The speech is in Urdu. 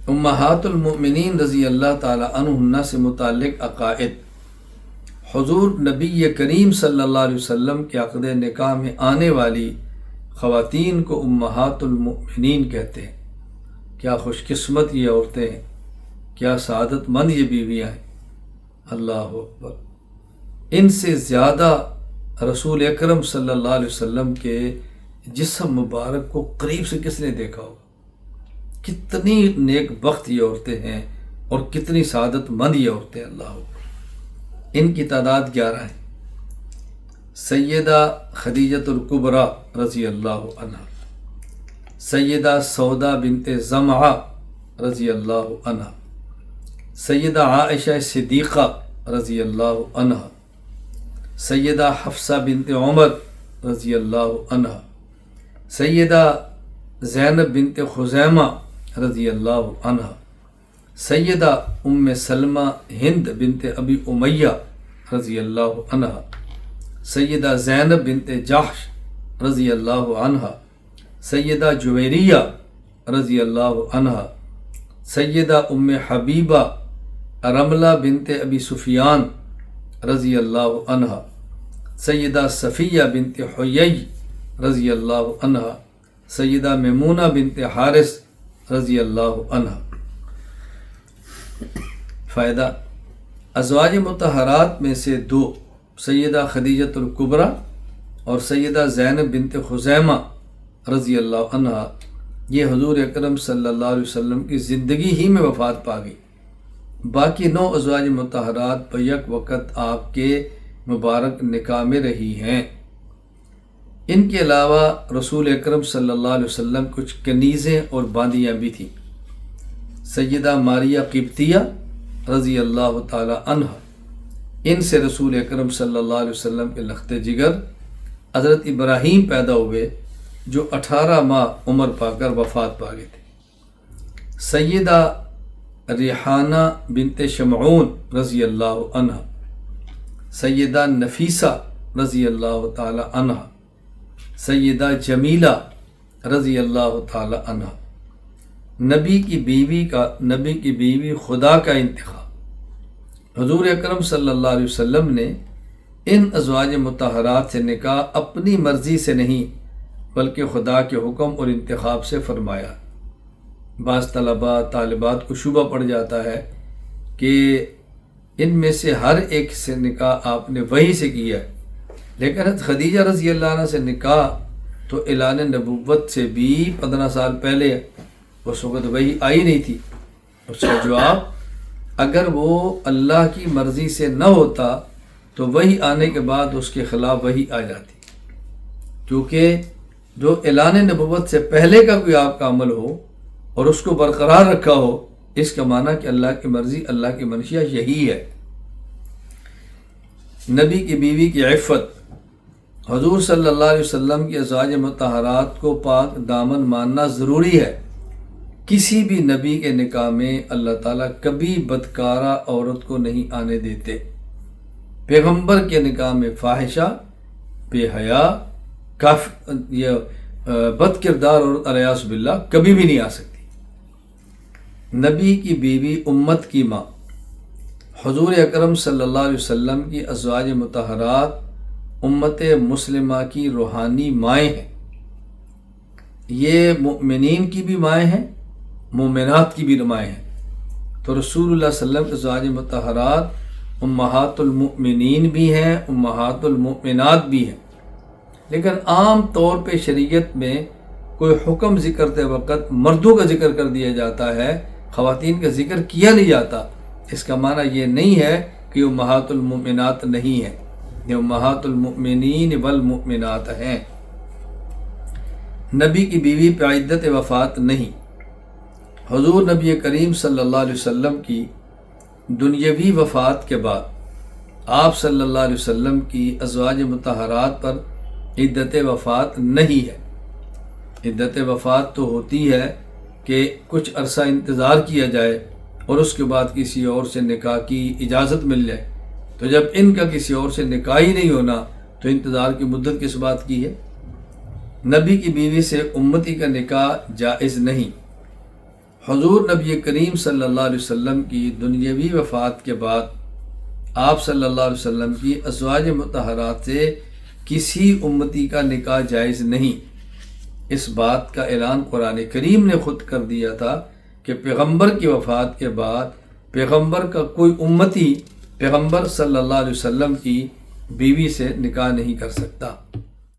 امہات المؤمنین رضی اللہ تعالی عنہن سے متعلق عقائد۔ حضور نبی کریم صلی اللہ علیہ وسلم کے عقد نکاح میں آنے والی خواتین کو امہات المؤمنین کہتے ہیں۔ کیا خوش قسمت یہ عورتیں ہیں، کیا سعادت مند یہ بیویاں ہیں۔ اللہ اکبر۔ ان سے زیادہ رسول اکرم صلی اللہ علیہ وسلم کے جسم مبارک کو قریب سے کس نے دیکھا ہوگا؟ کتنی نیک بخت یہ عورتیں ہیں اور کتنی سعادت مند یہ عورتیں۔ اللہ اکبر۔ ان کی تعداد 11 ہیں۔ سیدہ خدیجۃ الکبریٰ رضی اللہ عنہ، سیدہ سودا بنت زمعہ رضی اللہ عنہ، سیدہ عائشہ صدیقہ رضی اللہ عنہ، سیدہ حفصہ بنت عمر رضی اللہ عنہ، سیدہ زینب بنت خزیمہ رضی اللہ عنہ، سیدہ ام سلمہ ہند بنت ابی امیہ رضی اللہ عنہ، سیدہ زینب بنت جحش رضی اللہ عنہ، سیدہ جویریہ رضی اللہ عنہ، سیدہ ام حبیبہ رملہ بنت ابی سفیان رضی اللہ عنہ، سیدہ صفیہ بنت حیی رضی اللہ عنہ، سیدہ میمونہ بنت حارث رضی اللہ عنہ۔ فائدہ: ازواج مطہرات میں سے 2 سیدہ خدیجۃ الکبریٰ اور سیدہ زینب بنت خزیمہ رضی اللہ عنہ یہ حضور اکرم صلی اللہ علیہ وسلم کی زندگی ہی میں وفات پا گئی۔ باقی 9 ازواج مطہرات بیک وقت آپ کے مبارک نکاح میں رہی ہیں۔ ان کے علاوہ رسول اکرم صلی اللہ علیہ وسلم کچھ کنیزیں اور باندیاں بھی تھیں۔ سیدہ ماریہ قبطیہ رضی اللہ تعالی عنہ، ان سے رسول اکرم صلی اللہ علیہ وسلم کے لخت جگر حضرت ابراہیم پیدا ہوئے جو 18 ماہ عمر پا کر وفات پا گئے تھے۔ سیدہ ریحانہ بنت شمعون رضی اللہ عنہ، سیدہ نفیسہ رضی اللہ تعالی عنہ، سیدہ جمیلہ رضی اللہ تعالی عنہ۔ نبی کی بیوی خدا کا انتخاب۔ حضور اکرم صلی اللہ علیہ وسلم نے ان ازواج مطہرات سے نکاح اپنی مرضی سے نہیں بلکہ خدا کے حکم اور انتخاب سے فرمایا۔ بعض طالبات کو شبہ پڑ جاتا ہے کہ ان میں سے ہر ایک سے نکاح آپ نے وحی سے کیا ہے، لیکن حضرت خدیجہ رضی اللہ عنہ سے نکاح تو اعلان نبوت سے بھی 15 سال پہلے ہے، اس وقت وحی آئی نہیں تھی۔ اس کا جواب، اگر وہ اللہ کی مرضی سے نہ ہوتا تو وحی آنے کے بعد اس کے خلاف وحی آ جاتی، کیونکہ جو اعلان نبوت سے پہلے کا کوئی آپ کا عمل ہو اور اس کو برقرار رکھا ہو، اس کا معنی کہ اللہ کی مرضی، اللہ کی منشیہ یہی ہے۔ نبی کی بیوی کی عفت۔ حضور صلی اللہ علیہ وسلم کی ازواج مطہرات کو پاک دامن ماننا ضروری ہے۔ کسی بھی نبی کے نکاح میں اللہ تعالیٰ کبھی بدکارہ عورت کو نہیں آنے دیتے۔ پیغمبر کے نکاح میں فاحشہ، بے حیا، بد کردار عورت علیہ باللہ کبھی بھی نہیں آ سکتی۔ نبی کی بیوی امت کی ماں۔ حضور اکرم صلی اللہ علیہ وسلم کی ازواج مطہرات امت مسلمہ کی روحانی مائیں ہیں۔ یہ مؤمنین کی بھی مائیں ہیں، مومنات کی بھی مائیں ہیں۔ تو رسول اللہ صلی اللہ علیہ وسلم کی ازواج مطہرات امہات المؤمنین بھی ہیں، امہات المؤمنات بھی ہیں، لیکن عام طور پہ شریعت میں کوئی حکم ذکر کرتے وقت مردوں کا ذکر کر دیا جاتا ہے، خواتین کا ذکر کیا نہیں جاتا۔ اس کا معنی یہ نہیں ہے کہ امہات المؤمنات نہیں ہیں، یہ امہات المؤمنین والمؤمنات ہیں۔ نبی کی بیوی پہ عدت وفات نہیں۔ حضور نبی کریم صلی اللہ علیہ وسلم کی دنیاوی وفات کے بعد آپ صلی اللہ علیہ وسلم کی ازواج مطہرات پر عدت وفات نہیں ہے۔ عدت وفات تو ہوتی ہے کہ کچھ عرصہ انتظار کیا جائے اور اس کے بعد کسی اور سے نکاح کی اجازت مل جائے۔ تو جب ان کا کسی اور سے نکاح ہی نہیں ہونا تو انتظار کی مدت کس بات کی ہے؟ نبی کی بیوی سے امتی کا نکاح جائز نہیں۔ حضور نبی کریم صلی اللہ علیہ وسلم کی دنیاوی وفات کے بعد آپ صلی اللہ علیہ وسلم کی ازواج مطہرات سے کسی امتی کا نکاح جائز نہیں۔ اس بات کا اعلان قرآن کریم نے خود کر دیا تھا کہ پیغمبر کی وفات کے بعد پیغمبر کا کوئی امتی پیغمبر صلی اللہ علیہ وسلم کی بیوی سے نکاح نہیں کر سکتا۔